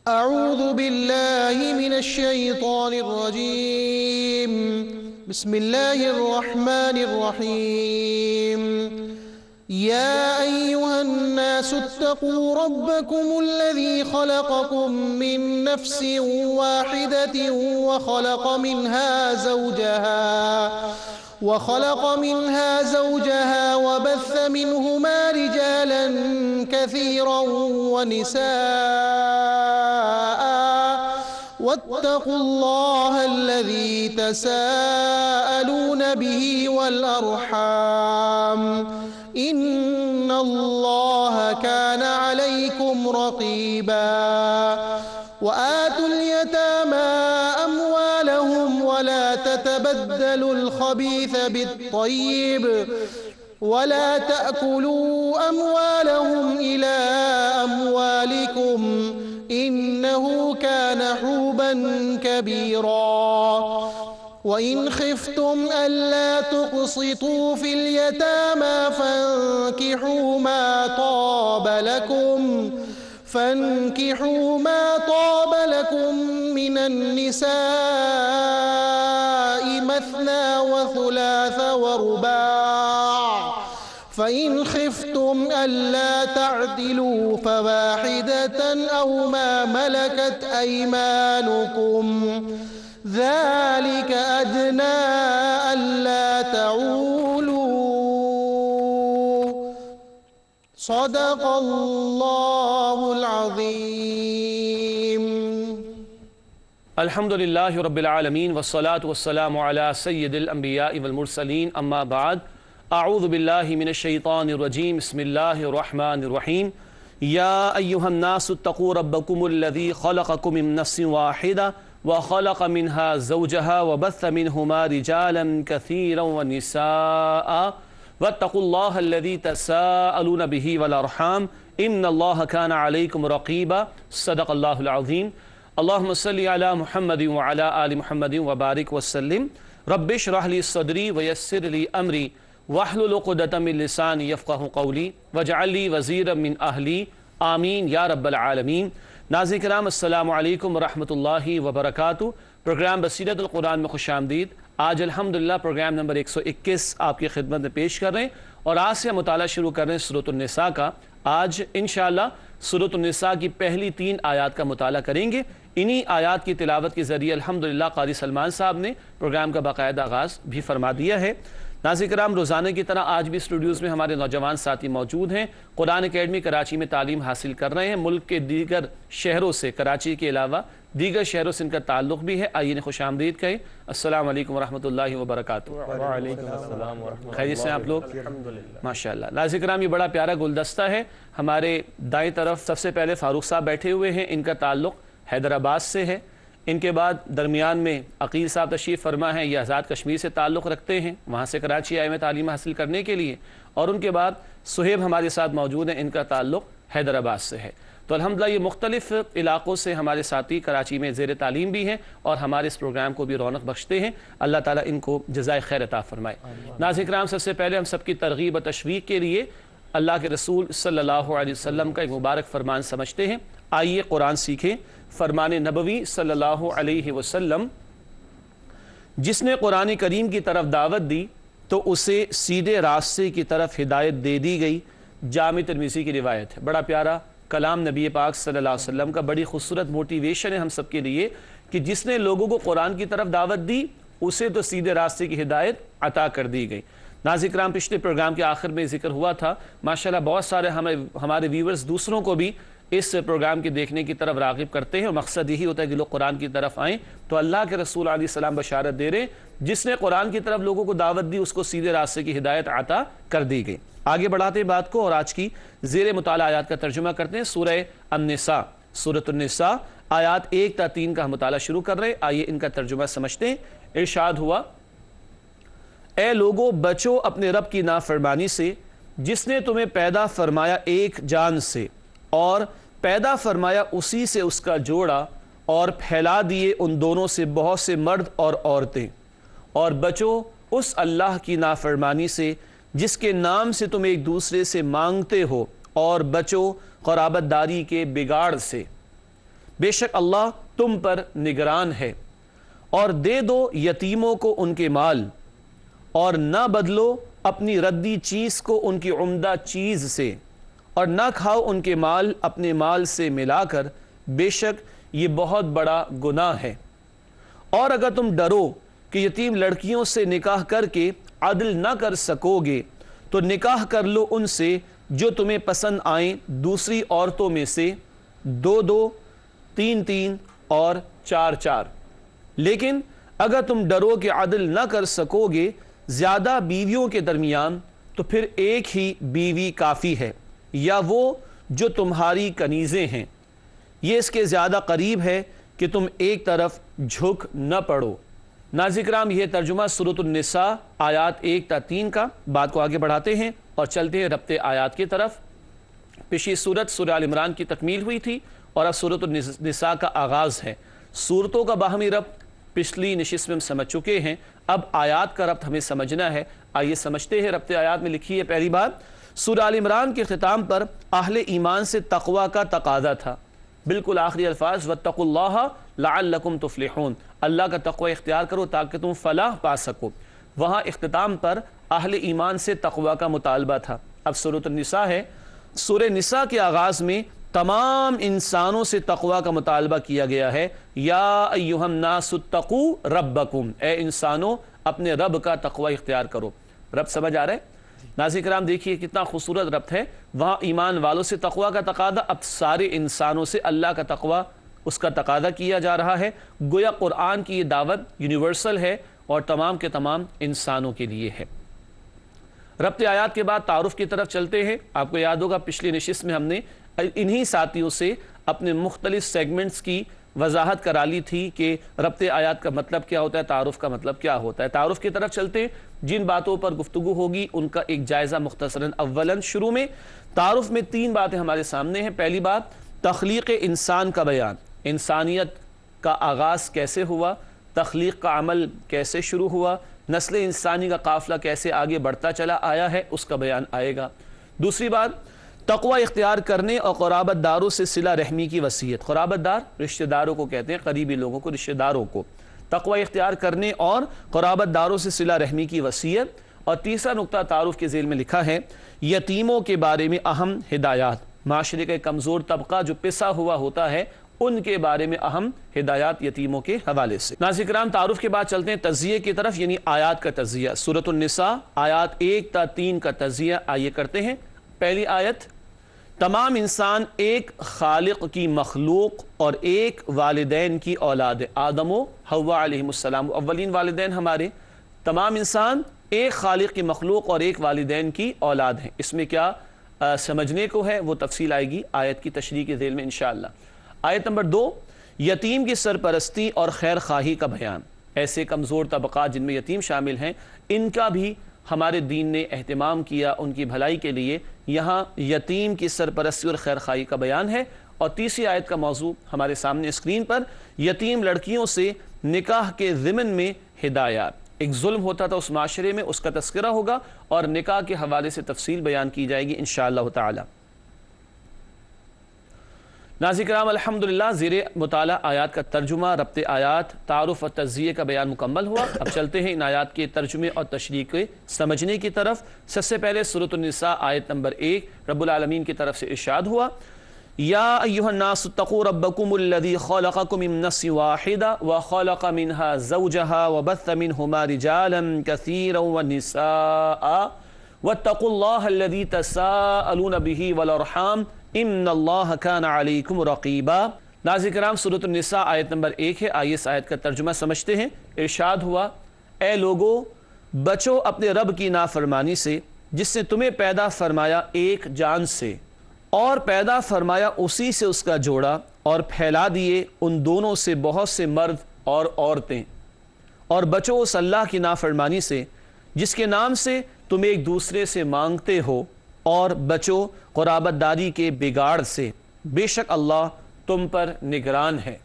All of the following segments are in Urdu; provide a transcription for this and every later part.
أعوذ بالله من الشيطان الرجيم. بسم الله الرحمن الرحيم. يا أيها الناس اتقوا ربكم الذي خلقكم من نفس واحدة وخلق منها زوجها وبث منهما رجالا كثيرا ونساء واتقوا الله الذي تساءلون به والأرحام إن الله كان عليكم رقيبا. وآتوا اليتامى أموالهم ولا تتبدلوا الخبيث بالطيب ولا تأكلوا أموالهم إلى أموالكم إنه كان حوبا كبيرا. وإن خفتم ألا تقسطوا في اليتامى فانكحوا ما طاب لكم من النساء مثنى وثلاث ورباع، فإن خفتم ألا تعدلوا فواحدة أو ما ملكت أيمانكم ذلك أدنى ألا تعولوا. صدق الله العظيم. الحمد للہ رب العالمین والصلاة والسلام علی سید الانبیاء والمرسلین اما بعد. اعوذ باللہ من الشیطان الرجیم. بسم اللہ الرحمن الرحیم. یا ایہا الناس اتقوا ربکم الذی خلقکم من نفس واحدہ وخلق منها زوجها وبث منهما رجالا كثيرا ونساء واتقوا الله الذي تساءلون به والأرحام إن الله كان عليكم رقيبا. صدق الله العظيم. اللهم صل على محمد وعلى آل محمد وبارك وسلم. رب اشرح لي صدري ويسر لي أمري واحلل عقدة من لساني يفقهوا قولي واجعل لي وزيرا من أهلي آمین یا رب العالمین. ناظرین کرام السلام علیکم ورحمۃ اللہ وبرکاتہ. پروگرام بصیرت القرآن میں خوش آمدید. آج الحمدللہ پروگرام نمبر 121 آپ کی خدمت میں پیش کر رہے ہیں اور آج سے مطالعہ شروع کر رہے ہیں سورۃ النساء کا. آج انشاءاللہ سورۃ النساء کی پہلی 3 آیات کا مطالعہ کریں گے. انہی آیات کی تلاوت کے ذریعے الحمدللہ قاری سلمان صاحب نے پروگرام کا باقاعدہ آغاز بھی فرما دیا ہے. ناظرین کرام روزانہ کی طرح آج بھی اسٹوڈیوز میں ہمارے نوجوان ساتھی موجود ہیں. قرآن اکیڈمی کراچی میں تعلیم حاصل کر رہے ہیں. ملک کے دیگر شہروں سے، کراچی کے علاوہ دیگر شہروں سے ان کا تعلق بھی ہے. آئیے نے خوش آمدید کہیں. السلام علیکم ورحمۃ اللہ وبرکاتہ. وعلیکم السلام ورحمۃ اللہ. خیریت سے آپ لوگ؟ ماشاءاللہ. ناظرین کرام یہ بڑا پیارا گلدستہ ہے. ہمارے دائیں طرف سب سے پہلے فاروق صاحب بیٹھے ہوئے ہیں. ان کا تعلق حیدرآباد سے ہے. ان کے بعد درمیان میں عقیل صاحب تشریف فرما ہیں. یہ آزاد کشمیر سے تعلق رکھتے ہیں، وہاں سے کراچی آئے ہوئے تعلیم حاصل کرنے کے لیے. اور ان کے بعد سہیب ہمارے ساتھ موجود ہیں. ان کا تعلق حیدرآباد سے ہے. تو الحمدللہ یہ مختلف علاقوں سے ہمارے ساتھی کراچی میں زیر تعلیم بھی ہیں اور ہمارے اس پروگرام کو بھی رونق بخشتے ہیں. اللہ تعالیٰ ان کو جزائے خیر عطا فرمائے. ناظرین کرام سب سے پہلے ہم سب کی ترغیب و تشویق کے لیے اللہ کے رسول صلی اللہ علیہ وسلم کا ایک مبارک فرمان سمجھتے ہیں. آئیے قرآن سیکھیں. فرمان نبوی صلی اللہ علیہ وسلم: جس نے قرآن کریم کی طرف دعوت دی تو اسے سیدھے راستے کی طرف ہدایت دے دی گئی. جامع ترمذی کی روایت ہے. بڑا پیارا کلام نبی پاک صلی اللہ علیہ وسلم کا. بڑی خوبصورت موٹیویشن ہے ہم سب کے لیے کہ جس نے لوگوں کو قرآن کی طرف دعوت دی اسے تو سیدھے راستے کی ہدایت عطا کر دی گئی. ناظرین کرام پچھلے پروگرام کے آخر میں ذکر ہوا تھا ماشاءاللہ بہت سارے ہمارے ویورز دوسروں کو بھی اس پروگرام کے دیکھنے کی طرف راغب کرتے ہیں اور مقصد یہی ہوتا ہے کہ لوگ قرآن کی طرف آئیں. تو اللہ کے رسول علیہ السلام بشارت دے رہے جس نے قرآن کی طرف لوگوں کو دعوت دی اس کو سیدھے راستے کی ہدایت عطا کر دی گئی. آگے بڑھاتے ہیں بات کو اور آج کی زیر مطالعہ آیات کا ترجمہ کرتے ہیں. سورہ النساء، سورۃ النساء آیات 1 تا 3 کا ہم مطالعہ شروع کر رہے ہیں. آئیے ان کا ترجمہ سمجھتے ہیں. ارشاد ہوا: اے لوگو بچو اپنے رب کی نافرمانی سے جس نے تمہیں پیدا فرمایا ایک جان سے اور پیدا فرمایا اسی سے اس کا جوڑا اور پھیلا دیے ان دونوں سے بہت سے مرد اور عورتیں. اور بچو اس اللہ کی نافرمانی سے جس کے نام سے تم ایک دوسرے سے مانگتے ہو اور بچو قرابت داری کے بگاڑ سے. بے شک اللہ تم پر نگران ہے، اور دے دو یتیموں کو ان کے مال، اور نہ بدلو اپنی ردی چیز کو ان کی عمدہ چیز سے، اور نہ کھاؤ ان کے مال اپنے مال سے ملا کر، بے شک یہ بہت بڑا گناہ ہے۔ اور اگر تم ڈرو کہ یتیم لڑکیوں سے نکاح کر کے عدل نہ کر سکو گے تو نکاح کر لو ان سے جو تمہیں پسند آئیں، دوسری عورتوں میں سے 2-2، 3-3 اور 4-4۔ لیکن اگر تم ڈرو کہ عدل نہ کر سکو گے زیادہ بیویوں کے درمیان تو پھر ایک ہی بیوی کافی ہے، یا وہ جو تمہاری کنیزیں ہیں، یہ اس کے زیادہ قریب ہے کہ تم ایک طرف جھک نہ پڑو۔ ناظرین کرام، یہ ترجمہ سورۃ النساء آیات 1 تا 3 کا۔ بات کو آگے بڑھاتے ہیں اور چلتے ہیں ربط آیات کی طرف۔ پچھلی سورت سورہ آل عمران کی تکمیل ہوئی تھی اور اب سورۃ النساء کا آغاز ہے۔ سورتوں کا باہمی ربط پچھلی نشست میں ہم سمجھ چکے ہیں، اب آیات کا ربط ہمیں سمجھنا ہے۔ آئیے سمجھتے ہیں۔ ربط آیات میں لکھی ہے پہلی بات، سورہ آل عمران کے اختتام پر اہل ایمان سے تقوی کا تقاضا تھا۔ بالکل آخری الفاظ، واتقوا اللہ لعلکم تفلحون، اللہ کا تقوی اختیار کرو تاکہ تم فلاح پا سکو۔ وہاں اختتام پر اہل ایمان سے تقوی کا مطالبہ تھا۔ اب سورۃ النساء ہے۔ سورہ نساء کے آغاز میں تمام انسانوں سے تقوی کا مطالبہ کیا گیا ہے۔ یا ایھا الناس اتقوا ربکم، اے انسانوں اپنے رب کا تقوی اختیار کرو۔ رب سمجھ آ رہا ہے؟ ناظرین کرام دیکھیے کتنا خوبصورت ربط ہے۔ وہاں ایمان والوں سے تقوی کا تقاضا، اب سارے انسانوں سے اللہ کا تقوی اس کا تقاضا کیا جا رہا ہے۔ گویا قرآن کی یہ دعوت یونیورسل ہے اور تمام کے تمام انسانوں کے لیے ہے۔ ربط آیات کے بعد تعارف کی طرف چلتے ہیں۔ آپ کو یاد ہوگا پچھلی نشست میں ہم نے انہی ساتھیوں سے اپنے مختلف سیگمنٹس کی وضاحت کرا لی تھی کہ ربط آیات کا مطلب کیا ہوتا ہے، تعارف کا مطلب کیا ہوتا ہے۔ تعارف کی طرف چلتے ہیں۔ جن باتوں پر گفتگو ہوگی ان کا ایک جائزہ مختصراً۔ اولاً شروع میں تعارف میں 3 باتیں ہمارے سامنے ہیں۔ پہلی بات، تخلیق انسان کا بیان، انسانیت کا آغاز کیسے ہوا، تخلیق کا عمل کیسے شروع ہوا، نسل انسانی کا قافلہ کیسے آگے بڑھتا چلا آیا ہے، اس کا بیان آئے گا۔ دوسری بات، تقوی اختیار کرنے اور قرابت داروں سے صلہ رحمی کی وصیت۔ قرابت دار رشتہ داروں کو کہتے ہیں، قریبی لوگوں کو، رشتہ داروں کو۔ تقوی اختیار کرنے اور قرابت داروں سے صلہ رحمی کی وصیت۔ اور تیسرا نقطہ تعارف کے ذیل میں لکھا ہے، یتیموں کے بارے میں اہم ہدایات۔ معاشرے کا کمزور طبقہ جو پسا ہوا ہوتا ہے ان کے بارے میں اہم ہدایات یتیموں کے حوالے سے۔ ناظرین کرام تعارف کے بعد چلتے ہیں تجزیے کی طرف، یعنی آیات کا تجزیہ۔ سورۃ النساء آیات 1 تا 3 کا تجزیہ آئیے کرتے ہیں۔ پہلی آیت، تمام انسان ایک خالق کی مخلوق اور ایک والدین کی اولاد ہے۔ آدم و حوا علیہ السلام اولین والدین ہمارے۔ تمام انسان ایک خالق کی مخلوق اور ایک والدین کی اولاد ہیں۔ اس میں کیا سمجھنے کو ہے وہ تفصیل آئے گی آیت کی تشریح کے ذیل میں انشاءاللہ۔ آیت نمبر 2، یتیم کی سرپرستی اور خیر خواہی کا بیان۔ ایسے کمزور طبقات جن میں یتیم شامل ہیں ان کا بھی ہمارے دین نے اہتمام کیا، ان کی بھلائی کے لیے یہاں یتیم کی سرپرستی اور خیر خواہی کا بیان ہے۔ اور تیسری آیت کا موضوع ہمارے سامنے اسکرین پر، یتیم لڑکیوں سے نکاح کے ضمن میں ہدایات۔ ایک ظلم ہوتا تھا اس معاشرے میں، اس کا تذکرہ ہوگا اور نکاح کے حوالے سے تفصیل بیان کی جائے گی انشاءاللہ تعالی۔ ناظرین کرام الحمدللہ زیر مطالعہ آیات کا ترجمہ، ربط آیات، تعارف اور تجزیے کا بیان مکمل ہوا۔ اب چلتے ہیں ان آیات کے ترجمے اور تشریح کے سمجھنے کی طرف۔ سب سے پہلے سورۃ النساء آیت نمبر 1 رب العالمین کی طرف سے ارشاد ہوا، یا ایھا الناس اتقوا ربکم الذی خلقکم من نفس واحدہ وخلق منها زوجها وبث منہما رجالا کثیرا ونساء واتقوا اللہ الذی تساءلون به والارحام ان اللہ کان علیکم رقیبا۔ ناظرین کرام سورۃ النساء آیت نمبر 1 ہے۔ آئیے اس آیت کا ترجمہ سمجھتے ہیں۔ ارشاد ہوا، اے لوگو بچو اپنے رب کی نافرمانی سے جس نے تمہیں پیدا فرمایا ایک جان سے اور پیدا فرمایا اسی سے اس کا جوڑا اور پھیلا دیے ان دونوں سے بہت سے مرد اور عورتیں، اور بچو اس اللہ کی نافرمانی سے جس کے نام سے تم ایک دوسرے سے مانگتے ہو، اور بچو قرابت داری کے بگاڑ سے، بے شک اللہ تم پر نگران ہے۔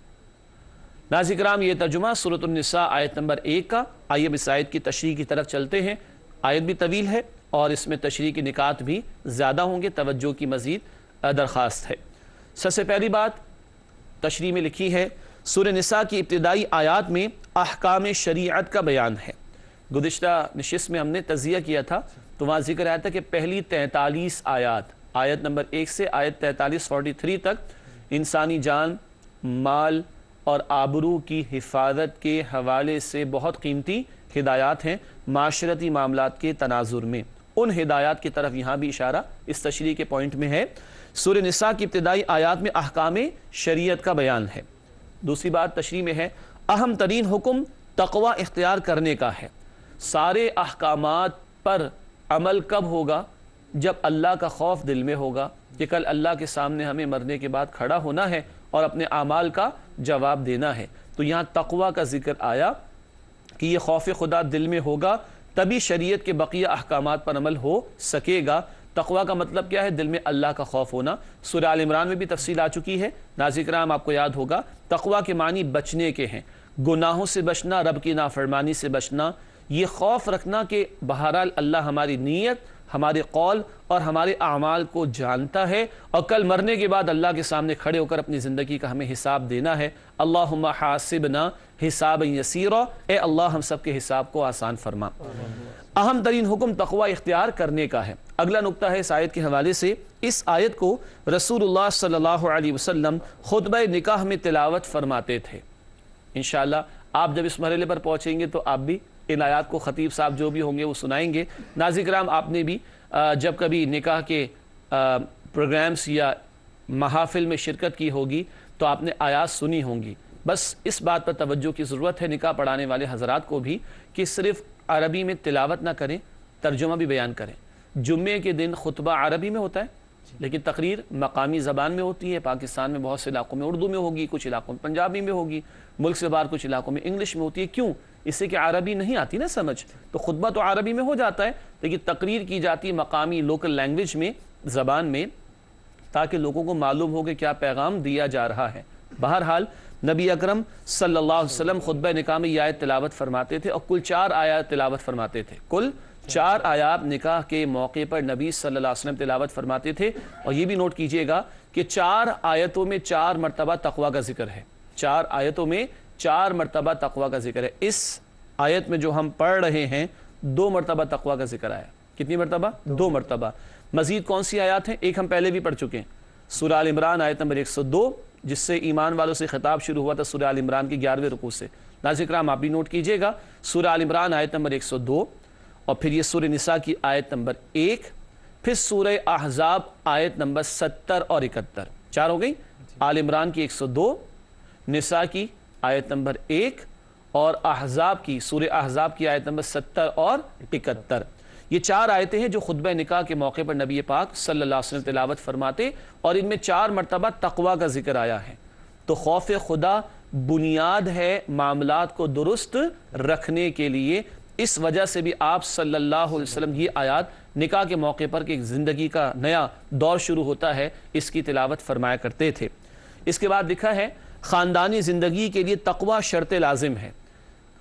ناظرین کرام یہ ترجمہ سورۃ النساء آیت نمبر 1 کا۔ آئیے اب اس آیت کی تشریح کی طرف چلتے ہیں۔ آیت بھی طویل ہے اور اس میں تشریح کے نکات بھی زیادہ ہوں گے، توجہ کی مزید درخواست ہے۔ سب سے پہلی بات، تشریح میں لکھی ہے سورہ نساء کی ابتدائی آیات میں احکام شریعت کا بیان ہے۔ گزشتہ نشست میں ہم نے تجزیہ کیا تھا تو وہاں ذکر آیا تھا کہ پہلی 43 آیات، آیت نمبر 1 سے آیت 43 تک انسانی جان، مال اور آبرو کی حفاظت کے حوالے سے بہت قیمتی ہدایات ہیں معاشرتی معاملات کے تناظر میں۔ ان ہدایات کی طرف یہاں بھی اشارہ اس تشریح کے پوائنٹ میں ہے۔ سورہ نساء کی ابتدائی آیات میں احکام شریعت کا بیان ہے۔ دوسری بات تشریح میں ہے اہم ترین حکم تقوی اختیار کرنے کا ہے۔ سارے احکامات پر عمل کب ہوگا؟ جب اللہ کا خوف دل میں ہوگا کہ کل اللہ کے سامنے ہمیں مرنے کے بعد کھڑا ہونا ہے اور اپنے اعمال کا جواب دینا ہے۔ تو یہاں تقوی کا ذکر آیا کہ یہ خوف خدا دل میں ہوگا تبھی شریعت کے بقیہ احکامات پر عمل ہو سکے گا۔ تقوی کا مطلب کیا ہے؟ دل میں اللہ کا خوف ہونا۔ سورہ آل عمران میں بھی تفصیل آ چکی ہے، ناظرین کرام آپ کو یاد ہوگا۔ تقوی کے معنی بچنے کے ہیں، گناہوں سے بچنا، رب کی نافرمانی سے بچنا، یہ خوف رکھنا کہ بہرحال اللہ ہماری نیت، ہمارے قول اور ہمارے اعمال کو جانتا ہے اور کل مرنے کے بعد اللہ کے سامنے کھڑے ہو کر اپنی زندگی کا ہمیں حساب دینا ہے۔ اللہم حاسبنا حسابا یسیرا، اے اللہ ہم سب کے حساب کو آسان فرما۔ اہم ترین حکم تقوی اختیار کرنے کا ہے۔ اگلا نقطہ ہے اس آیت کے حوالے سے، اس آیت کو رسول اللہ صلی اللہ علیہ وسلم خطبہ نکاح میں تلاوت فرماتے تھے۔ انشاءاللہ آپ جب اس مرحلے پر پہنچیں گے تو آپ بھی ان آیات کو خطیب صاحب جو بھی ہوں گے وہ سنائیں گے۔ ناظرین کرام آپ نے بھی جب کبھی نکاح کے پروگرامز یا محافل میں شرکت کی ہوگی تو آپ نے آیات سنی ہوں گی۔ بس اس بات پر توجہ کی ضرورت ہے نکاح پڑھانے والے حضرات کو بھی کہ صرف عربی میں تلاوت نہ کریں، ترجمہ بھی بیان کریں۔ جمعے کے دن خطبہ عربی میں ہوتا ہے لیکن تقریر مقامی زبان میں ہوتی ہے۔ پاکستان میں بہت سے علاقوں میں اردو میں ہوگی، کچھ علاقوں میں پنجابی میں ہوگی، ملک سے باہر کچھ علاقوں میں انگلش میں ہوتی ہے۔ کیوں؟ اس سے کہ عربی نہیں آتی نا سمجھ، تو خطبہ تو عربی میں ہو جاتا ہے لیکن تقریر کی جاتی مقامی لوکل لینگویج میں، زبان میں، تاکہ لوگوں کو معلوم ہو کہ کیا پیغام دیا جا رہا ہے۔ بہرحال نبی اکرم صلی اللہ علیہ وسلم خطبہ نکاح میں یہ آیت تلاوت فرماتے تھے اور کل 4 آیات تلاوت فرماتے تھے۔ کل 4 آیات نکاح کے موقع پر نبی صلی اللہ علیہ وسلم تلاوت فرماتے تھے۔ اور یہ بھی نوٹ کیجئے گا کہ 4 آیتوں میں 4 مرتبہ تقوی کا ذکر ہے۔ 4 آیتوں میں 4 مرتبہ تقوی کا ذکر ہے۔ اس آیت میں جو ہم پڑھ رہے ہیں 2 مرتبہ تقوی کا ذکر آیا۔ کتنی مرتبہ؟ 2 مرتبہ۔ مزید کون سی آیات ہیں؟ ایک ہم پہلے بھی پڑھ چکے ہیں، سورہ آل عمران آیت نمبر 102، جس سے ایمان والوں سے خطاب شروع ہوا تھا سورہ آل عمران کی 11ویں رکوع سے۔ ناظرین کرام آپ بھی نوٹ کیجئے گا، سورہ آل عمران آیت نمبر 102، اور پھر یہ سورہ نساء کی آیت نمبر 1، پھر سورہ احزاب آیت نمبر 70 اور 71۔ 4 ہو گئی؟ آل عمران کی 102، نساء کی آیت نمبر 1 اور احزاب کی، سورہ احزاب کی آیت نمبر 70 اور 71۔ یہ 4 آیتیں ہیں جو خطبہ نکاح کے موقع پر نبی پاک صلی اللہ علیہ وسلم تلاوت فرماتے اور ان میں 4 مرتبہ تقوی کا ذکر آیا ہے۔ تو خوف خدا بنیاد ہے معاملات کو درست رکھنے کے لیے۔ اس وجہ سے بھی آپ صلی اللہ علیہ وسلم یہ آیات نکاح کے موقع پر کہ زندگی کا نیا دور شروع ہوتا ہے اس کی تلاوت فرمایا کرتے تھے۔ اس کے بعد لکھا ہے خاندانی زندگی کے لیے تقوی شرط لازم ہے۔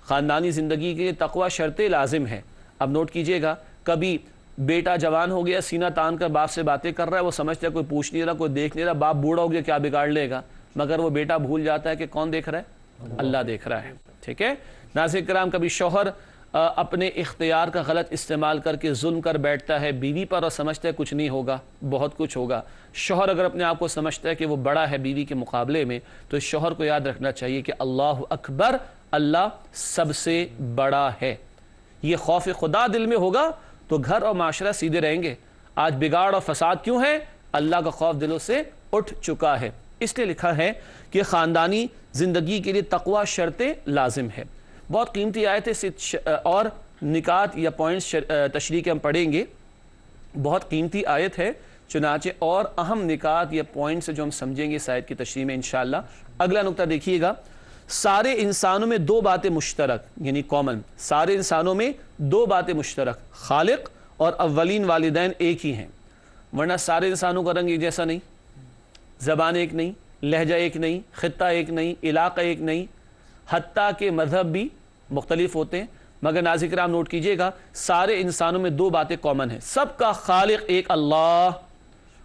خاندانی زندگی کے لیے تقوی شرط لازم ہے۔ اب نوٹ کیجئے گا، کبھی بیٹا جوان ہو گیا، سینہ تان کر باپ سے باتیں کر رہا ہے، وہ سمجھتا ہے کوئی پوچھ نہیں رہا، کوئی دیکھ نہیں رہا، باپ بوڑھا ہو گیا کیا بگاڑ لے گا، مگر وہ بیٹا بھول جاتا ہے کہ کون دیکھ رہا ہے؟ اللہ دیکھ رہا ہے۔ ٹھیک ہے ناظرین کرام، کبھی شوہر اپنے اختیار کا غلط استعمال کر کے ظلم کر بیٹھتا ہے بیوی پر اور سمجھتا ہے کچھ نہیں ہوگا، بہت کچھ ہوگا۔ شوہر اگر اپنے آپ کو سمجھتا ہے کہ وہ بڑا ہے بیوی کے مقابلے میں تو اس شوہر کو یاد رکھنا چاہیے کہ اللہ اکبر، اللہ سب سے بڑا ہے۔ یہ خوف خدا دل میں ہوگا تو گھر اور معاشرہ سیدھے رہیں گے۔ آج بگاڑ اور فساد کیوں ہے؟ اللہ کا خوف دلوں سے اٹھ چکا ہے۔ اس لیے لکھا ہے کہ خاندانی زندگی کے لیے تقوی شرط لازم ہے۔ بہت قیمتی آیت ہے اور نکات یا پوائنٹس تشریح کے ہم پڑھیں گے، بہت قیمتی آیت ہے، چنانچہ اور اہم نکات یا پوائنٹس جو ہم سمجھیں گے اس آیت کی تشریح میں انشاءاللہ۔ اگلا نقطہ دیکھیے گا، سارے انسانوں میں 2 باتیں مشترک یعنی کامن، سارے انسانوں میں 2 باتیں مشترک، خالق اور اولین والدین ایک ہی ہیں، ورنہ سارے انسانوں کا رنگ ایک جیسا نہیں، زبان ایک نہیں، لہجہ ایک نہیں، خطہ ایک نہیں، علاقہ ایک نہیں، حتیٰ کہ مذہب بھی مختلف ہوتے ہیں۔ مگر ناظرین کرام نوٹ کیجئے گا، سارے انسانوں میں 2 باتیں کامن ہیں، سب کا خالق ایک اللہ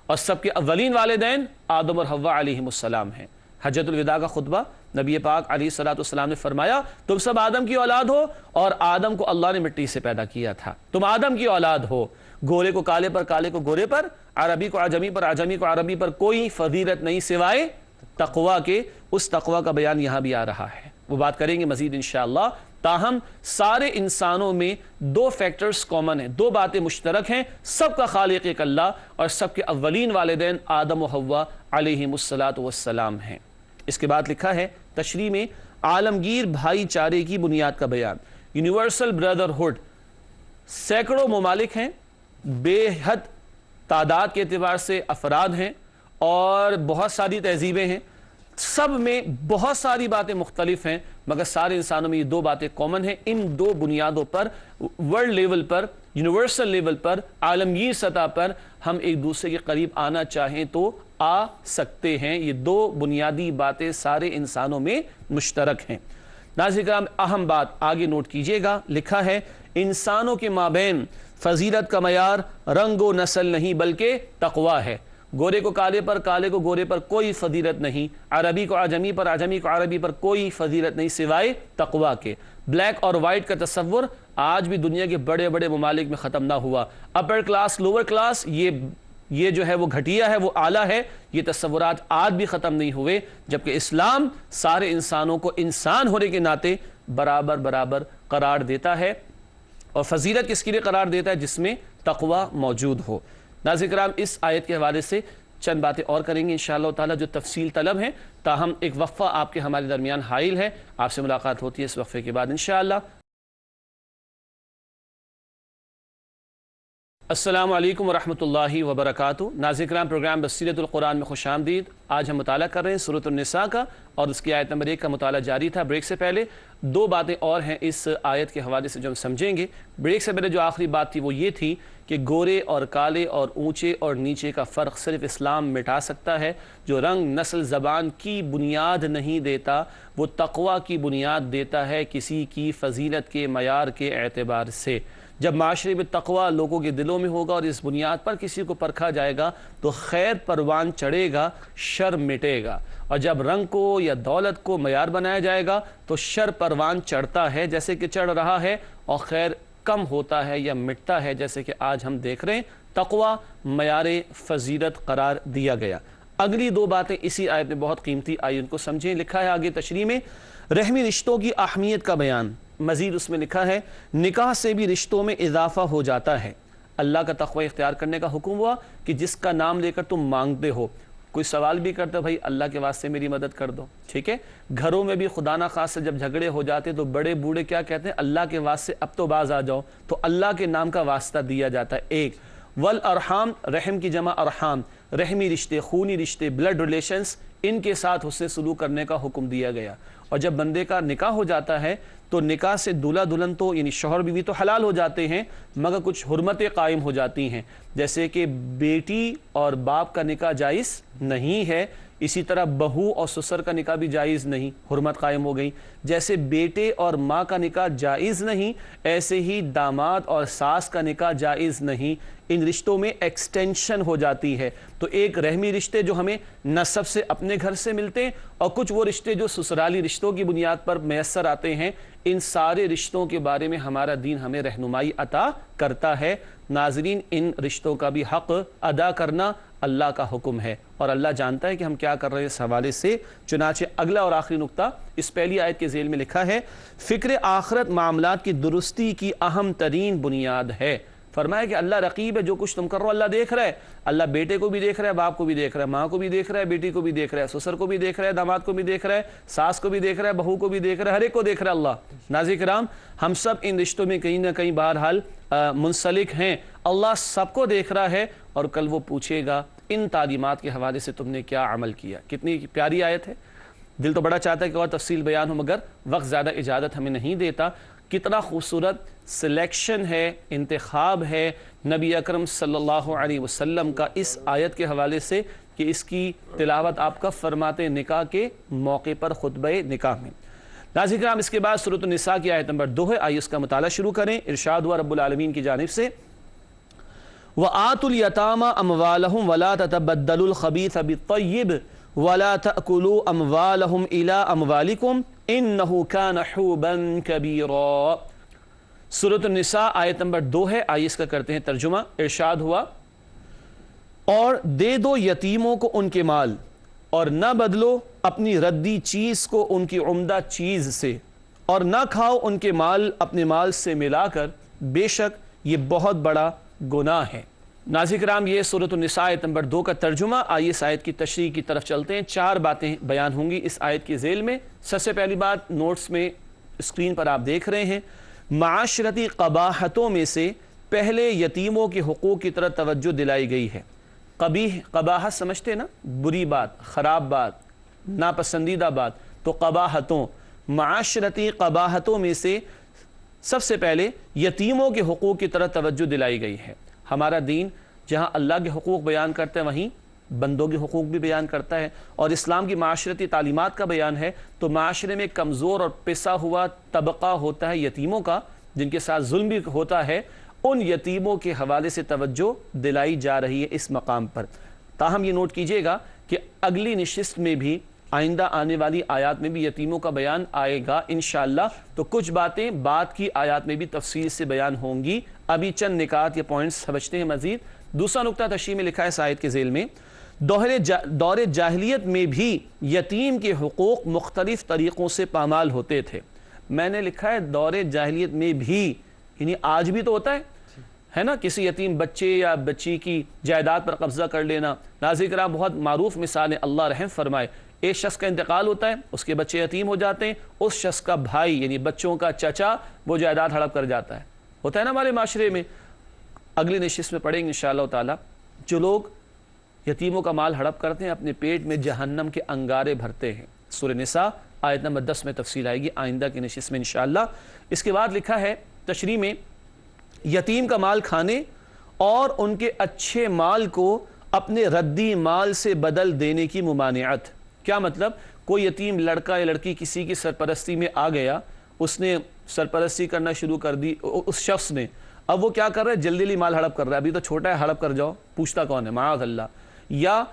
اور سب کے اولین والدین آدم اور حوا علیہم السلام ہیں۔ حجۃ الوداع کا خطبہ نبی پاک علیہ الصلوۃ والسلام نے فرمایا تم سب آدم کی اولاد ہو اور آدم کو اللہ نے مٹی سے پیدا کیا تھا، تم آدم کی اولاد ہو، گورے کو کالے پر، کالے کو گورے پر، عربی کو عجمی پر، عجمی کو عربی پر کوئی فضیلت نہیں سوائے تقوی کے۔ اس تقوی کا بیان یہاں بھی آ رہا ہے، وہ بات کریں گے مزید انشاءاللہ۔ تاہم سارے انسانوں میں دو فیکٹرز کامن ہیں، دو باتیں مشترک ہیں، سب کا خالق ایک اللہ اور سب کے اولین والدین آدم و حوا علیہم الصلاۃ والسلام ہیں۔ اس کے بعد لکھا ہے تشریح میں عالمگیر بھائی چارے کی بنیاد کا بیان، یونیورسل بردرہڈ۔ سینکڑوں ممالک ہیں، بے حد تعداد کے اعتبار سے افراد ہیں اور بہت ساری تہذیبیں ہیں، سب میں بہت ساری باتیں مختلف ہیں، مگر سارے انسانوں میں یہ دو باتیں کامن ہیں۔ ان دو بنیادوں پر ورلڈ لیول پر، یونیورسل لیول پر، عالمگیر سطح پر ہم ایک دوسرے کے قریب آنا چاہیں تو آ سکتے ہیں۔ یہ دو بنیادی باتیں سارے انسانوں میں مشترک ہیں۔ ناظرین کرام، اہم بات آگے نوٹ کیجئے گا، لکھا ہے انسانوں کے مابین فضیلت کا معیار رنگ و نسل نہیں بلکہ تقوی ہے۔ گورے کو کالے پر، کالے کو گورے پر کوئی فضیلت نہیں، عربی کو عجمی پر، عجمی کو عربی پر کوئی فضیلت نہیں سوائے تقوی کے۔ بلیک اور وائٹ کا تصور آج بھی دنیا کے بڑے بڑے ممالک میں ختم نہ ہوا۔ اپر کلاس، لوور کلاس، یہ جو ہے وہ گھٹیا ہے، وہ اعلیٰ ہے، یہ تصورات آج بھی ختم نہیں ہوئے، جبکہ اسلام سارے انسانوں کو انسان ہونے کے ناطے برابر برابر قرار دیتا ہے۔ اور فضیلت کس کے لیے قرار دیتا ہے؟ جس میں تقوی موجود ہو۔ ناظرین کرام، اس آیت کے حوالے سے چند باتیں اور کریں گے انشاءاللہ تعالی جو تفصیل طلب ہیں، تاہم ایک وقفہ آپ کے ہمارے درمیان حائل ہے، آپ سے ملاقات ہوتی ہے اس وقفے کے بعد انشاءاللہ۔ السلام علیکم ورحمۃ اللہ وبرکاتہ۔ ناظرین کرام، پروگرام بصیرت القرآن میں خوش آمدید۔ آج ہم مطالعہ کر رہے ہیں سورۃ النساء کا اور اس کی آیت نمبر 1 کا مطالعہ جاری تھا۔ بریک سے پہلے دو باتیں اور ہیں اس آیت کے حوالے سے جو ہم سمجھیں گے۔ بریک سے پہلے جو آخری بات تھی وہ یہ تھی کہ گورے اور کالے اور اونچے اور نیچے کا فرق صرف اسلام مٹا سکتا ہے۔ جو رنگ، نسل، زبان کی بنیاد نہیں دیتا، وہ تقوی کی بنیاد دیتا ہے کسی کی فضیلت کے معیار کے اعتبار سے۔ جب معاشرے میں تقوی لوگوں کے دلوں میں ہوگا اور اس بنیاد پر کسی کو پرکھا جائے گا تو خیر پروان چڑھے گا، شر مٹے گا۔ اور جب رنگ کو یا دولت کو معیار بنایا جائے گا تو شر پروان چڑھتا ہے جیسے کہ چڑھ رہا ہے، اور خیر کم ہوتا ہے یا مٹتا ہے جیسے کہ آج ہم دیکھ رہے ہیں۔ تقوی معیار فضیلت قرار دیا گیا۔ اگلی دو باتیں اسی آیت میں بہت قیمتی، آئیے ان کو سمجھیں۔ لکھا ہے آگے تشریح میں رحمی رشتوں کی اہمیت کا بیان۔ مزید اس میں لکھا ہے نکاح سے بھی رشتوں میں اضافہ ہو جاتا ہے۔ اللہ کا تقوی اختیار کرنے کا حکم ہوا کہ جس کا نام لے کر تم مانگتے ہو، کوئی سوال بھی کرتا بھائی اللہ کے واسطے میری مدد کر دو، ٹھیک ہے۔ گھروں میں بھی خدا نہ خاص جب جھگڑے ہو جاتے تو بڑے بوڑھے کیا کہتے ہیں؟ اللہ کے واسطے اب تو باز آ جاؤ، تو اللہ کے نام کا واسطہ دیا جاتا ہے۔ ایک والارحام، رحم کی جمع ارحام، رحمی رشتے، خونی رشتے، بلڈ ریلیشنز، ان کے ساتھ حسن سلوک کرنے کا حکم دیا گیا۔ اور جب بندے کا نکاح ہو جاتا ہے تو نکاح سے دولہا دلہن تو یعنی شوہر بیوی تو حلال ہو جاتے ہیں، مگر کچھ حرمتیں قائم ہو جاتی ہیں، جیسے کہ بیٹی اور باپ کا نکاح جائز نہیں ہے، اسی طرح بہو اور سسر کا نکاح بھی جائز نہیں، حرمت قائم ہو گئی۔ جیسے بیٹے اور ماں کا نکاح جائز نہیں، ایسے ہی داماد اور ساس کا نکاح جائز نہیں۔ ان رشتوں میں ایکسٹینشن ہو جاتی ہے۔ تو ایک رحمی رشتے جو ہمیں نسب سے اپنے گھر سے ملتے ہیں، اور کچھ وہ رشتے جو سسرالی رشتوں کی بنیاد پر میسر آتے ہیں، ان سارے رشتوں کے بارے میں ہمارا دین ہمیں رہنمائی عطا کرتا ہے۔ ناظرین، ان رشتوں کا بھی حق ادا کرنا اللہ کا حکم ہے، اور اللہ جانتا ہے کہ ہم کیا کر رہے ہیں اس حوالے سے۔ چنانچہ اگلا اور آخری نقطہ اس پہلی آیت کے ذیل میں لکھا ہے فکر آخرت معاملات کی درستی کی اہم ترین بنیاد ہے۔ فرمایا کہ اللہ رقیب ہے، جو کچھ تم کر رہو اللہ دیکھ رہا ہے۔ اللہ بیٹے کو بھی دیکھ رہا ہے، باپ کو بھی دیکھ رہا ہے، ماں کو بھی دیکھ رہا ہے، بیٹی کو بھی دیکھ رہا ہے، سسر کو بھی دیکھ رہا ہے، داماد کو بھی دیکھ رہا ہے، ساس کو بھی دیکھ رہا ہے، بہو کو بھی دیکھ رہا ہے، ہر ایک کو دیکھ رہا ہے اللہ۔ ناظرین کرام، ہم سب ان رشتوں میں کہیں نہ کہیں بہرحال منسلک ہیں۔ اللہ سب کو دیکھ رہا ہے اور کل وہ پوچھے گا ان تعلیمات کے حوالے سے تم نے کیا عمل کیا۔ کتنی پیاری آیت ہے، دل تو بڑا چاہتا ہے کہ اور تفصیل بیان ہو، مگر وقت زیادہ اجازت ہمیں نہیں دیتا۔ کتنا خوبصورت سلیکشن ہے، انتخاب ہے نبی اکرم صلی اللہ علیہ وسلم کا اس آیت کے حوالے سے کہ اس کی تلاوت آپ کا فرماتے نکاح کے موقع پر خطبہ نکاح میں۔ ناظرین کرام، اس کے بعد سورۃ النساء کی آیت نمبر 2 ہے، آئیے اس کا مطالعہ شروع کریں۔ ارشاد ہوا رب العالمین کی جانب سے وَآتُوا الْيَتَامَى أَمْوَالَهُمْ وَلَا تَتَبَدَّلُوا الْخَبِيثَ بِالطَّيِّبِ وَلَا تَأْكُلُوا أَمْوَالَهُمْ إِلَىٰ أَمْوَالِكُمْ إِنَّهُ كَانَ حُوبًا كَبِيرًا۔ سورۃ النساء آیت نمبر 2 ہے، آئیے اس کا کرتے ہیں ترجمہ۔ ارشاد ہوا اور دے دو یتیموں کو ان کے مال اور نہ بدلو اپنی ردی چیز کو ان کی عمدہ چیز سے، اور نہ کھاؤ ان کے مال اپنے مال سے ملا کر، بے شک یہ بہت بڑا گناہ ہے۔ ناظرین کرام، یہ سورۃ النساء آیت نمبر 2 کا ترجمہ۔ آئیے اس آیت کی تشریح کی طرف چلتے ہیں۔ 4 باتیں بیان ہوں گی اس آیت کی ذیل میں۔ سب سے پہلی بات، نوٹس میں اسکرین پر آپ دیکھ رہے ہیں، معاشرتی قباحتوں میں سے پہلے یتیموں کے حقوق کی طرف توجہ دلائی گئی ہے۔ قبیح، قباحت سمجھتے نا، بری بات، خراب بات، ناپسندیدہ بات، تو قباحتوں، معاشرتی قباحتوں میں سے سب سے پہلے یتیموں کے حقوق کی طرف توجہ دلائی گئی ہے۔ ہمارا دین جہاں اللہ کے حقوق بیان کرتا ہے وہیں بندوں کے حقوق بھی بیان کرتا ہے، اور اسلام کی معاشرتی تعلیمات کا بیان ہے تو معاشرے میں کمزور اور پسا ہوا طبقہ ہوتا ہے یتیموں کا، جن کے ساتھ ظلم بھی ہوتا ہے، ان یتیموں کے حوالے سے توجہ دلائی جا رہی ہے اس مقام پر۔ تاہم یہ نوٹ کیجئے گا کہ اگلی نشست میں بھی، آئندہ آنے والی آیات میں بھی یتیموں کا بیان آئے گا انشاءاللہ، تو کچھ باتیں بعد کی آیات میں بھی تفصیل سے بیان ہوں گی۔ ابھی چند نکات یا پوائنٹس سمجھتے ہیں مزید۔ دوسرا نقطہ تشریح میں لکھا ہے اس آیت کے ذیل میں، دور جاہلیت میں بھی یتیم کے حقوق مختلف طریقوں سے پامال ہوتے تھے۔ میں نے لکھا ہے دور جاہلیت میں بھی، یعنی آج بھی تو ہوتا ہے نا، کسی یتیم بچے یا بچی کی جائیداد پر قبضہ کر لینا۔ ناظرین کرام، بہت معروف مثالیں، اللہ رحم فرمائے۔ ایک شخص کا انتقال ہوتا ہے، اس کے بچے یتیم ہو جاتے ہیں، اس شخص کا بھائی یعنی بچوں کا چچا وہ جائیداد ہڑپ کر جاتا ہے۔ ہوتا ہے نا ہمارے معاشرے میں۔ اگلی نشست میں پڑھیں گے انشاءاللہ تعالی، جو لوگ یتیموں کا مال ہڑپ کرتے ہیں اپنے پیٹ میں جہنم کے انگارے بھرتے ہیں۔ سورہ نساء آیت نمبر 10 میں تفصیل آئے گی آئندہ کی نشست میں انشاءاللہ۔ اس کے بعد لکھا ہے تشریح میں، یتیم کا مال کھانے اور ان کے اچھے مال کو اپنے ردی مال سے بدل دینے کی ممانعت۔ کیا مطلب؟ کوئی یتیم لڑکا یا لڑکی کسی کی سرپرستی میں آ گیا، اس نے سرپرستی کرنا شروع کر دی اس شخص نے، اب وہ کیا کر رہا ہے؟ جلدی جلدی مال ہڑپ کر رہا ہے، ابھی تو چھوٹا ہے، ہڑپ کر جاؤ، پوچھتا کون ہے؟ معاذ اللہ۔ یا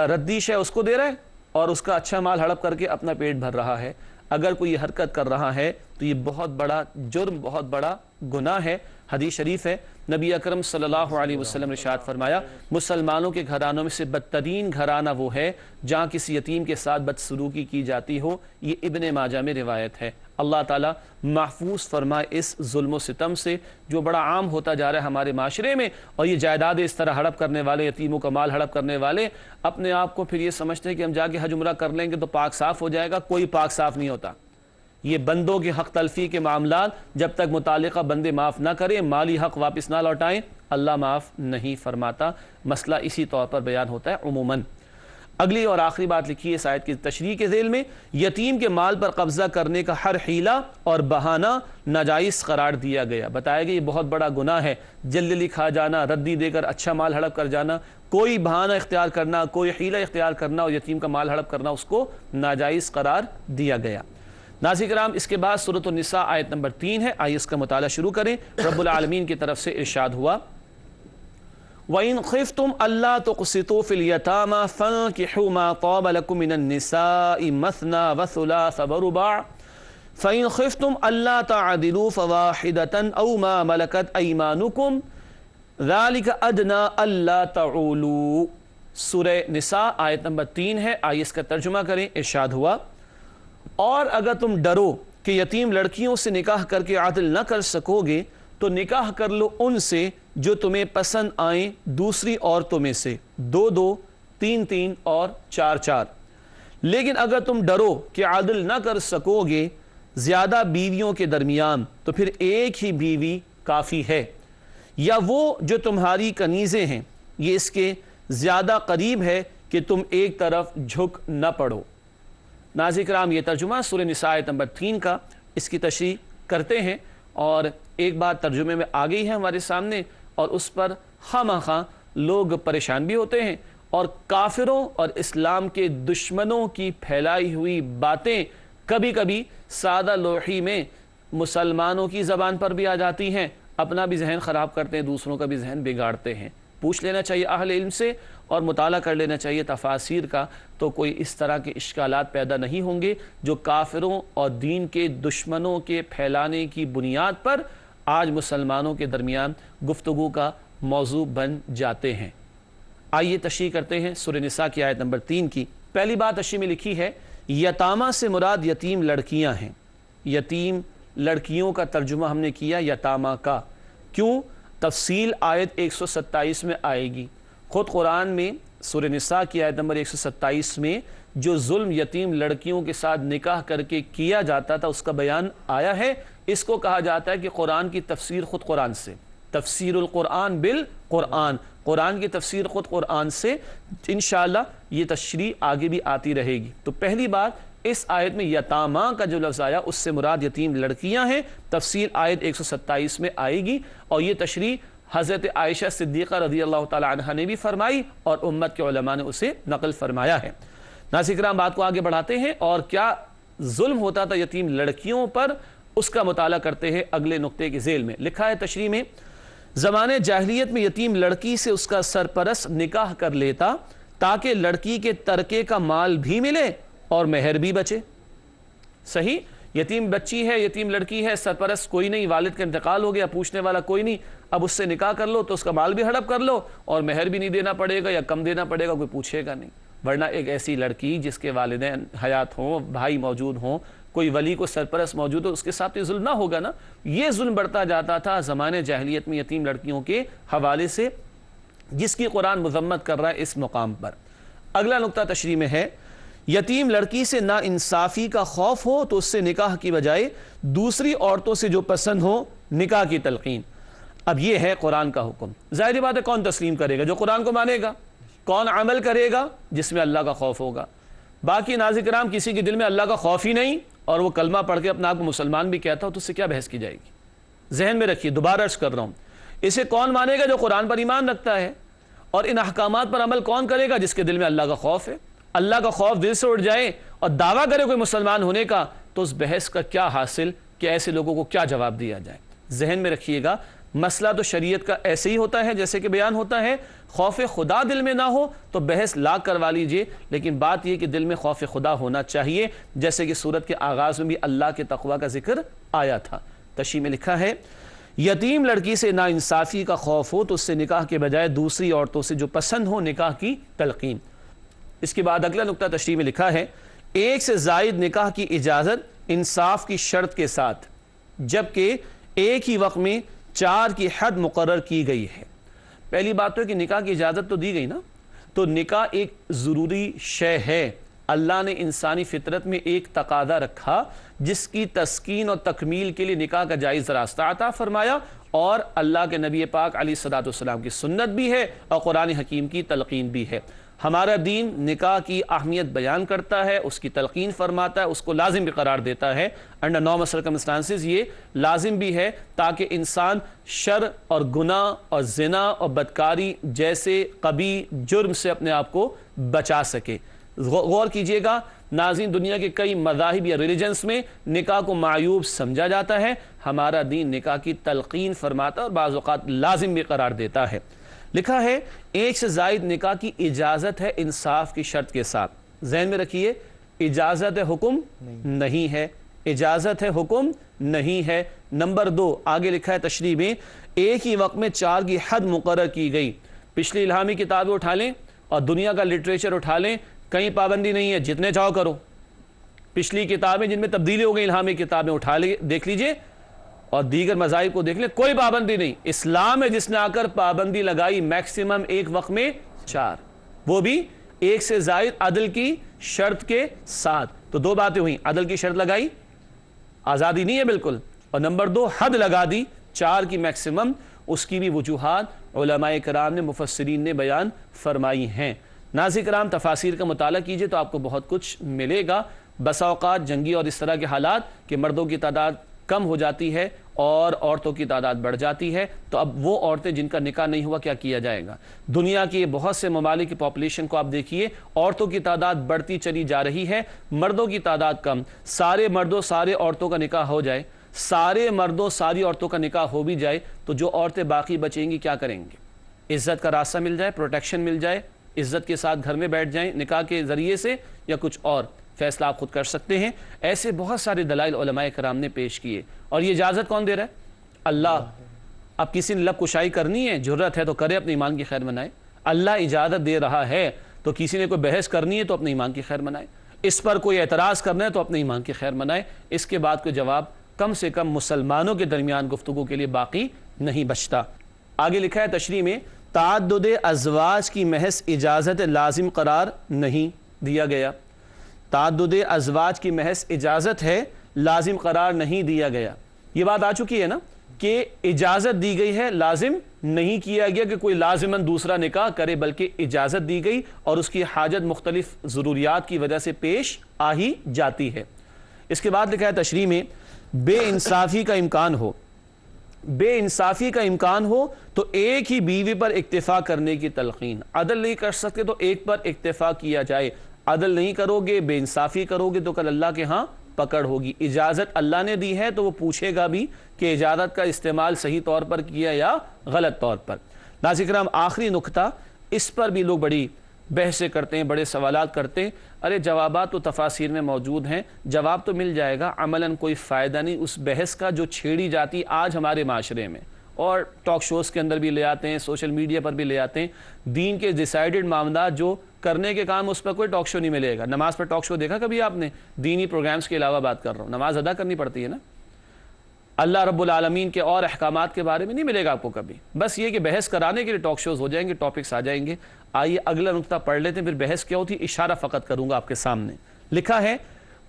ردیش ہے، اس کو دے رہا ہے اور اس کا اچھا مال ہڑپ کر کے اپنا پیٹ بھر رہا ہے۔ اگر کوئی یہ حرکت کر رہا ہے تو یہ بہت بڑا جرم، بہت بڑا گناہ ہے۔ حدیث شریف ہے، نبی اکرم صلی اللہ علیہ وسلم نے ارشاد فرمایا، مسلمانوں کے گھرانوں میں سے بدترین گھرانہ وہ ہے جہاں کسی یتیم کے ساتھ بدسلوکی کی جاتی ہو۔ یہ ابن ماجہ میں روایت ہے۔ اللہ تعالیٰ محفوظ فرمائے اس ظلم و ستم سے جو بڑا عام ہوتا جا رہا ہے ہمارے معاشرے میں، اور یہ جائیداد اس طرح ہڑپ کرنے والے، یتیموں کا مال ہڑپ کرنے والے اپنے آپ کو پھر یہ سمجھتے ہیں کہ ہم جا کے حج عمرہ کر لیں گے تو پاک صاف ہو جائے گا۔ کوئی پاک صاف نہیں ہوتا۔ یہ بندوں کے حق تلفی کے معاملات جب تک متعلقہ بندے معاف نہ کریں، مالی حق واپس نہ لوٹائیں، اللہ معاف نہیں فرماتا۔ مسئلہ اسی طور پر بیان ہوتا ہے عموماً۔ اگلی اور آخری بات لکھی ہے اس آیت کی تشریح کے ذیل میں، یتیم کے مال پر قبضہ کرنے کا ہر حیلہ اور بہانہ ناجائز قرار دیا گیا۔ بتایا گیا یہ بہت بڑا گناہ ہے، جلدی کھا جانا، ردی دے کر اچھا مال ہڑپ کر جانا، کوئی بہانہ اختیار کرنا، کوئی حیلہ اختیار کرنا اور یتیم کا مال ہڑپ کرنا، اس کو ناجائز قرار دیا گیا۔ ناظرین کرام، اس کے بعد سورۃ النساء آیت نمبر 3 ہے، آئیے اس کا مطالعہ شروع کریں۔ رب العالمین کی طرف سے ارشاد ہوا، وَإِنْ خِفْتُمْ أَلَّا تُقْسِطُوا فِي الْيَتَامَى فَانكِحُوا مَا طَابَ لَكُم مِّنَ النِّسَاءِ مَثْنَىٰ وَثُلَاثَ وَرُبَاعَ فَإِنْ خِفْتُمْ أَلَّا تَعْدِلُوا فَوَاحِدَةً أَوْ مَا مَلَكَتْ أَيْمَانُكُمْ ذَلِكَ أَدْنَىٰ أَلَّا تَعُولُوا۔ سورہ نساء آیت نمبر 3 ہے، آئیے اس کا ترجمہ کریں۔ ارشاد ہوا، اور اگر تم ڈرو کہ یتیم لڑکیوں سے نکاح کر کے عدل نہ کر سکو گے تو نکاح کر لو ان سے جو تمہیں پسند آئیں، دوسری عورتوں میں سے، 2-2، 3-3 اور 4-4۔ لیکن اگر تم ڈرو کہ عدل نہ کر سکو گے زیادہ بیویوں کے درمیان تو پھر ایک ہی بیوی کافی ہے، یا وہ جو تمہاری کنیزیں ہیں یہ اس کے زیادہ قریب ہے کہ تم ایک طرف جھک نہ پڑو۔ ناظرین کرام، یہ ترجمہ سورہ نساء آیت نمبر 3 کا، اس کی تشریح کرتے ہیں، اور ایک بات ترجمے میں آ گئی ہے ہمارے سامنے اور اس پر خواہ لوگ پریشان بھی ہوتے ہیں، اور کافروں اور اسلام کے دشمنوں کی پھیلائی ہوئی باتیں کبھی کبھی سادہ لوحی میں مسلمانوں کی زبان پر بھی آ جاتی ہیں، اپنا بھی ذہن خراب کرتے ہیں، دوسروں کا بھی ذہن بگاڑتے ہیں۔ پوچھ لینا چاہیے اہل علم سے اور مطالعہ کر لینا چاہیے تفاسیر کا، تو کوئی اس طرح کے اشکالات پیدا نہیں ہوں گے جو کافروں اور دین کے دشمنوں کے پھیلانے کی بنیاد پر آج مسلمانوں کے درمیان گفتگو کا موضوع بن جاتے ہیں۔ آئیے تشریح کرتے ہیں سورہ نساء کی آیت نمبر 3 کی۔ پہلی بات تشریح میں لکھی ہے یتامہ سے مراد یتیم لڑکیاں ہیں۔ یتیم لڑکیوں کا ترجمہ ہم نے کیا یتامہ کا، کیوں؟ تفصیل آیت 127 میں آئے گی۔ خود قرآن میں سورہ نساء کی آیت نمبر 127 میں جو ظلم یتیم لڑکیوں کے ساتھ نکاح کر کے کیا جاتا تھا اس کا بیان آیا ہے۔ اس کو کہا جاتا ہے کہ قرآن کی تفسیر خود قرآن سے، تفسیر القرآن بالقرآن، قرآن کی تفسیر خود قرآن سے۔ انشاءاللہ یہ تشریح آگے بھی آتی رہے گی۔ تو پہلی بات، اس آیت میں یتامہ کا جو لفظ آیا اس سے مراد یتیم لڑکیاں ہیں، تفسیر آیت 127 میں آئے گی، اور یہ تشریح حضرت عائشہ صدیقہ رضی اللہ تعالی عنہ نے بھی فرمائی اور امت کے علماء نے اسے نقل فرمایا ہے۔ ناظرین کرام، بات کو آگے بڑھاتے ہیں اور کیا ظلم ہوتا تھا یتیم لڑکیوں پر اس کا مطالعہ کرتے ہیں اگلے نقطے کے ذیل میں۔ لکھا ہے تشریح میں، زمانے جاہلیت میں یتیم لڑکی سے اس کا سرپرست نکاح کر لیتا تاکہ لڑکی کے ترکے کا مال بھی ملے اور مہر بھی بچے۔ صحیح، یتیم بچی ہے، یتیم لڑکی ہے، سرپرست کوئی نہیں، والد کا انتقال ہو گیا، پوچھنے والا کوئی نہیں، اب اس سے نکاح کر لو تو اس کا مال بھی ہڑپ کر لو اور مہر بھی نہیں دینا پڑے گا یا کم دینا پڑے گا، کوئی پوچھے گا نہیں۔ ورنہ ایک ایسی لڑکی جس کے والدین حیات ہوں، بھائی موجود ہوں، کوئی ولی کو سرپرست موجود ہو، اس کے ساتھ یہ ظلم نہ ہوگا نا۔ یہ ظلم بڑھتا جاتا تھا زمانے جاہلیت میں یتیم لڑکیوں کے حوالے سے، جس کی قرآن مذمت کر رہا ہے اس مقام پر۔ اگلا نقطہ تشریح میں ہے، یتیم لڑکی سے نا انصافی کا خوف ہو تو اس سے نکاح کی بجائے دوسری عورتوں سے جو پسند ہو نکاح کی تلقین۔ اب یہ ہے قرآن کا حکم۔ ظاہری بات ہے کون تسلیم کرے گا؟ جو قرآن کو مانے گا۔ کون عمل کرے گا؟ جس میں اللہ کا خوف ہوگا۔ باقی ناظرین کرام، کسی کے دل میں اللہ کا خوف ہی نہیں اور وہ کلمہ پڑھ کے اپنا آپ کو مسلمان بھی کہتا ہو تو اس سے کیا بحث کی جائے گی؟ ذہن میں رکھیے، دوبارہ عرض کر رہا ہوں، اسے کون مانے گا؟ جو قرآن پر ایمان رکھتا ہے۔ اور ان احکامات پر عمل کون کرے گا؟ جس کے دل میں اللہ کا خوف ہے۔ اللہ کا خوف دل سے اٹھ جائے اور دعویٰ کرے کوئی مسلمان ہونے کا، تو اس بحث کا کیا حاصل کہ ایسے لوگوں کو کیا جواب دیا جائے؟ ذہن میں رکھیے گا، مسئلہ تو شریعت کا ایسے ہی ہوتا ہے جیسے کہ بیان ہوتا ہے۔ خوف خدا دل میں نہ ہو تو بحث لا کروا لیجئے، لیکن بات یہ کہ دل میں خوف خدا ہونا چاہیے، جیسے کہ سورت کے آغاز میں بھی اللہ کے تقوی کا ذکر آیا تھا۔ تشریح میں لکھا ہے، یتیم لڑکی سے نا انصافی کا خوف ہو تو اس سے نکاح کے بجائے دوسری عورتوں سے جو پسند ہو نکاح کی تلقین۔ اس کے بعد اگلا نقطہ تشریح میں لکھا ہے، ایک سے زائد نکاح کی اجازت انصاف کی شرط کے ساتھ، جبکہ ایک ہی وقت میں 4 کی حد مقرر کی گئی ہے۔ پہلی بات تو ہے کہ نکاح کی اجازت تو دی گئی نا، تو نکاح ایک ضروری شے ہے۔ اللہ نے انسانی فطرت میں ایک تقاضا رکھا جس کی تسکین اور تکمیل کے لیے نکاح کا جائز راستہ عطا فرمایا، اور اللہ کے نبی پاک علیہ الصلوۃ والسلام کی سنت بھی ہے اور قرآن حکیم کی تلقین بھی ہے۔ ہمارا دین نکاح کی اہمیت بیان کرتا ہے، اس کی تلقین فرماتا ہے، اس کو لازم بھی قرار دیتا ہے۔ انڈر نارمل سرکمسٹانسز یہ لازم بھی ہے تاکہ انسان شر اور گناہ اور زنا اور بدکاری جیسے قبیح جرم سے اپنے آپ کو بچا سکے۔ غور کیجئے گا ناظرین، دنیا کے کئی مذاہب یا ریلیجنز میں نکاح کو معیوب سمجھا جاتا ہے، ہمارا دین نکاح کی تلقین فرماتا ہے اور بعض اوقات لازم بھی قرار دیتا ہے۔ لکھا ہے، ایک سے زائد نکاح کی اجازت ہے انصاف کی شرط کے ساتھ۔ ذہن میں رکھیے، اجازت ہے، حکم نہیں ہے، اجازت ہے، حکم نہیں ہے۔ نمبر 2 آگے لکھا ہے تشریح میں، ایک ہی وقت میں 4 کی حد مقرر کی گئی۔ پچھلی الہامی کتابیں اٹھا لیں اور دنیا کا لٹریچر اٹھا لیں، کہیں پابندی نہیں ہے، جتنے چاہو کرو۔ پچھلی کتابیں جن میں تبدیلی ہو گئی، الہامی کتابیں اٹھا لیں، دیکھ لیجئے، اور دیگر مذاہب کو دیکھ لیں، کوئی پابندی نہیں۔ اسلام ہے جس نے آ کر پابندی لگائی میکسیمم ایک وقت میں 4، وہ بھی ایک سے زائد عدل کی شرط کے ساتھ۔ تو 2 باتیں ہوئیں، عدل کی شرط لگائی، آزادی نہیں ہے بالکل، اور نمبر 2 حد لگا دی 4 کی میکسیمم۔ اس کی بھی وجوہات علماء کرام نے، مفسرین نے بیان فرمائی ہیں۔ ناظرین کرام، تفاسیر کا مطالعہ کیجئے تو آپ کو بہت کچھ ملے گا۔ بسا اوقات جنگی اور اس طرح کے حالات کہ مردوں کی تعداد کم ہو جاتی ہے اور عورتوں کی تعداد بڑھ جاتی ہے، تو اب وہ عورتیں جن کا نکاح نہیں ہوا کیا کیا جائے گا؟ دنیا کے بہت سے ممالک کی پاپولیشن کو آپ دیکھیے، عورتوں کی تعداد بڑھتی چلی جا رہی ہے، مردوں کی تعداد کم۔ سارے مردوں سارے عورتوں کا نکاح ہو جائے، سارے مردوں ساری عورتوں کا نکاح ہو بھی جائے، تو جو عورتیں باقی بچیں گی کیا کریں گے؟ عزت کا راستہ مل جائے, پروٹیکشن مل جائے, عزت کے ساتھ گھر میں بیٹھ جائیں نکاح کے ذریعے سے, یا کچھ اور فیصلہ آپ خود کر سکتے ہیں. ایسے بہت سارے دلائل علماء کرام نے پیش کیے, اور یہ اجازت کون دے رہا ہے؟ اللہ. اب کسی نے لب کشائی کرنی ہے, جرت ہے تو کرے, اپنے ایمان کی خیر منائے. اللہ اجازت دے رہا ہے تو کسی نے کوئی بحث کرنی ہے تو اپنے ایمان کی خیر منائے, اس پر کوئی اعتراض کرنا ہے تو اپنے ایمان کی خیر منائے. اس کے بعد کوئی جواب کم سے کم مسلمانوں کے درمیان گفتگو کے لیے باقی نہیں بچتا. آگے لکھا ہے تشریح میں, تعدد ازواج کی محض اجازت لازم قرار نہیں دیا گیا. تعدد ازواج کی محض اجازت ہے, لازم قرار نہیں دیا گیا. یہ بات آ چکی ہے نا کہ اجازت دی گئی ہے, لازم نہیں کیا گیا کہ کوئی لازماً دوسرا نکاح کرے, بلکہ اجازت دی گئی اور اس کی حاجت مختلف ضروریات کی وجہ سے پیش آ ہی جاتی ہے. اس کے بعد لکھا ہے تشریح میں, بے انصافی کا امکان ہو, بے انصافی کا امکان ہو تو ایک ہی بیوی پر اکتفا کرنے کی تلقین. عدل نہیں کر سکتے تو ایک پر اکتفا کیا جائے. عدل نہیں کرو گے, بے انصافی کرو گے تو کل اللہ کے ہاں پکڑ ہوگی. اجازت اللہ نے دی ہے تو وہ پوچھے گا بھی کہ اجازت کا استعمال صحیح طور پر کیا یا غلط طور پر. ناظرین کرام, آخری نقطہ, اس پر بھی لوگ بڑی بحثیں کرتے ہیں, بڑے سوالات کرتے ہیں. ارے جوابات تو تفاسیر میں موجود ہیں, جواب تو مل جائے گا, عملاً کوئی فائدہ نہیں اس بحث کا جو چھیڑی جاتی آج ہمارے معاشرے میں, اور ٹاک شوز کے اندر بھی لے آتے ہیں, سوشل میڈیا پر بھی لے آتے ہیں. دین کے ڈیسائیڈڈ معاملات جو کرنے کے کام, اس پر کوئی ٹاک شو نہیں ملے گا. نماز پر ٹاک شو دیکھا کبھی آپ نے؟ دینی پروگرامز کے علاوہ بات کر رہا ہوں, نماز ادا کرنی پڑتی ہے نا. اللہ رب العالمین کے اور احکامات کے بارے میں نہیں ملے گا آپ کو کبھی. بس یہ کہ بحث کرانے کے لیے ٹاک شوز ہو جائیں گے, ٹاپکس آ جائیں گے. آئیے اگلا نقطہ پڑھ لیتے ہیں, پھر بحث کیا ہوتی ہے اشارہ فقط کروں گا آپ کے سامنے. لکھا ہے,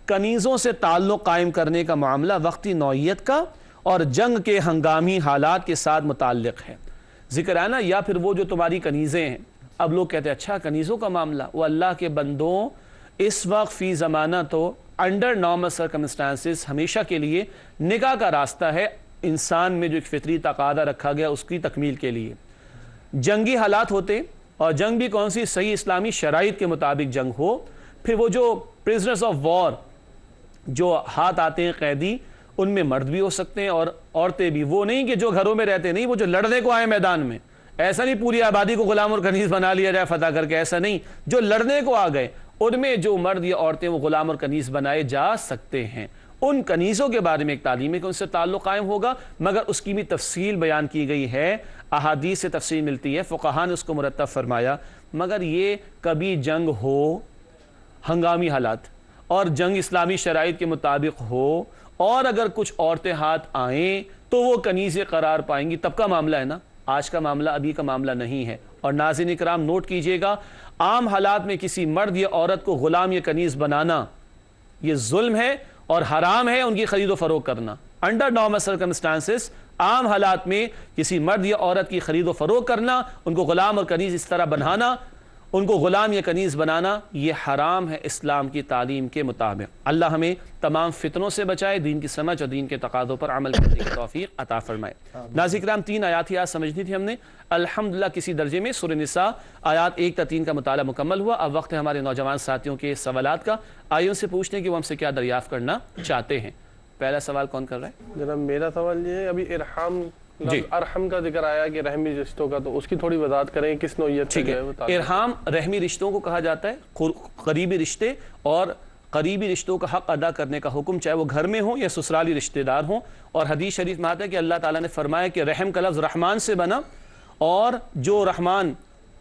کنیزوں سے تعلق قائم کرنے کا معاملہ وقتی نوعیت کا اور جنگ کے ہنگامی حالات کے ساتھ متعلق ہے. ذکر ہے نا, یا پھر وہ جو تمہاری کنیزیں ہیں. اب لوگ کہتے ہیں اچھا کنیزوں کا معاملہ, وہ اللہ کے بندوں اس وقت فی زمانہ تو انڈر نارمل سرکمسٹانسز ہمیشہ کے لیے نکاح کا راستہ ہے انسان میں جو ایک فطری تقاضا رکھا گیا اس کی تکمیل کے لیے. جنگی حالات ہوتے, اور جنگ بھی کون سی؟ صحیح اسلامی شرائط کے مطابق جنگ ہو. پھر وہ جو پرزنرز آف وار جو ہاتھ آتے ہیں قیدی, ان میں مرد بھی ہو سکتے ہیں اور عورتیں بھی. وہ نہیں کہ جو گھروں میں رہتے نہیں, وہ جو لڑنے کو آئے میدان میں. ایسا نہیں پوری آبادی کو غلام اور کنیز بنا لیا جائے فتح کر کے, ایسا نہیں. جو لڑنے کو آ گئے ان میں جو مرد یا عورتیں وہ غلام اور کنیز بنائے جا سکتے ہیں. ان کنیزوں کے بارے میں ایک تعلیم ہے کہ ان سے تعلق قائم ہوگا, مگر اس کی بھی تفصیل بیان کی گئی ہے, احادیث سے تفصیل ملتی ہے, فقہاء نے اس کو مرتب فرمایا. مگر یہ کبھی جنگ ہو, ہنگامی حالات, اور جنگ اسلامی شرائط کے مطابق ہو, اور اگر کچھ عورتیں ہاتھ آئیں تو وہ کنیزیں قرار پائیں گی, تب کا معاملہ ہے نا. آج کا معاملہ ابھی کا معاملہ نہیں ہے. اور ناظرین کرام نوٹ کیجئے گا, عام حالات میں کسی مرد یا عورت کو غلام یا کنیز بنانا یہ ظلم ہے اور حرام ہے ان کی خرید و فروخت کرنا. انڈر نارمل سرکمسٹانسز عام حالات میں کسی مرد یا عورت کی خرید و فروخت کرنا, ان کو غلام اور کنیز اس طرح بنانا, ان کو غلام یا کنیز بنانا, یہ حرام ہے اسلام کی تعلیم کے مطابق. اللہ ہمیں تمام فتنوں سے بچائے, دین کی سمجھ اور دین کے تقاضوں پر عمل کرنے کی توفیق عطا فرمائے. ناظرین کرام, 3 آیات ہی آج سمجھنی تھی ہم نے. الحمدللہ کسی درجے میں سورہ نساء آیات 1 تا 3 کا مطالعہ مکمل ہوا. اب وقت ہے ہمارے نوجوان ساتھیوں کے سوالات کا. آئیے ان سے پوچھتے ہیں کہ وہ ہم سے کیا دریافت کرنا چاہتے ہیں. پہلا سوال کون کر رہا ہے؟ جناب میرا سوال یہ ہے, ابھی ارحام ارحم کا ذکر آیا کہ رحمی رشتوں کا, تو اس کی تھوڑی وضاحت کریں کس نوعیت سے ہے وہ تعلق. ارحام رحمی رشتوں کو کہا جاتا ہے, قریبی رشتے, اور قریبی رشتوں کا حق ادا کرنے کا حکم چاہے وہ گھر میں ہوں یا سسرالی رشتہ دار ہوں. اور حدیث شریف میں آتا ہے کہ اللہ تعالیٰ نے فرمایا کہ رحم کا لفظ رحمان سے بنا, اور جو رحمان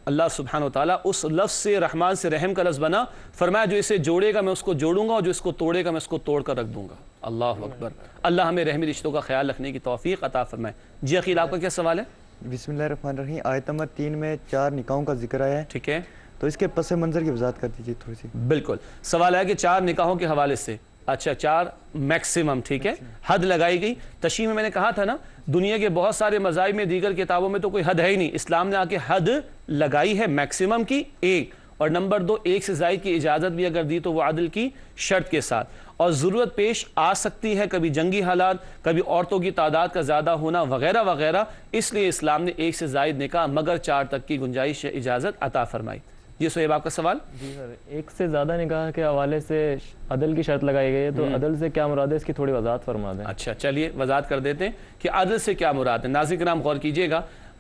اللہ سبحانہ و تعالیٰ اس لفظ سے رحمان سے رحم کا لفظ بنا, فرمایا جو اسے جوڑے گا میں اس کو جوڑوں گا, اور جو اس کو توڑے گا میں اس کو توڑ کر رکھ دوں گا. اللہ اکبر. اللہ ہمیں رحمی رشتوں کا خیال رکھنے کی توفیق عطا فرمائے. جی عقیل, آپ کا کیا سوال ہے؟ بسم اللہ الرحمن الرحیم. آیت نمبر 3 میں 4 نکاحوں کا ذکر آیا ہے, ٹھیک ہے, تو اس کے پس منظر کی وضاحت کر دیجیے تھوڑی سی. بالکل. سوال ہے کہ 4 نکاحوں کے حوالے سے, اچھا 4 میکسیمم, ٹھیک ہے, حد لگائی گئی. تشریح میں نے کہا تھا نا, دنیا کے بہت سارے مذاہب میں دیگر کتابوں میں تو کوئی حد ہے ہی نہیں, اسلام نے آ کے حد لگائی ہے میکسیمم کی 1, اور نمبر 2 1 سے زائد کی اجازت بھی اگر دی تو وہ عدل کی شرط کے ساتھ. اور ضرورت پیش آ سکتی ہے, کبھی جنگی حالات, کبھی عورتوں کی تعداد کا زیادہ ہونا وغیرہ وغیرہ, اس لیے اسلام نے 1 سے زائد نکاح مگر 4 تک کی گنجائش اجازت عطا فرمائی. جی سہیب, آپ کا سوال؟ جی سر, 1 سے زیادہ نکاح کے حوالے سے عدل کی شرط لگائی گئی ہے, تو عدل سے کیا مراد ہے, اس کی تھوڑی وضاحت فرما دیں. اچھا چلیے وضاحت کر دیتے ہیں کہ عدل سے کیا مراد ہے. ناظرین کرام غور کیجئے گا,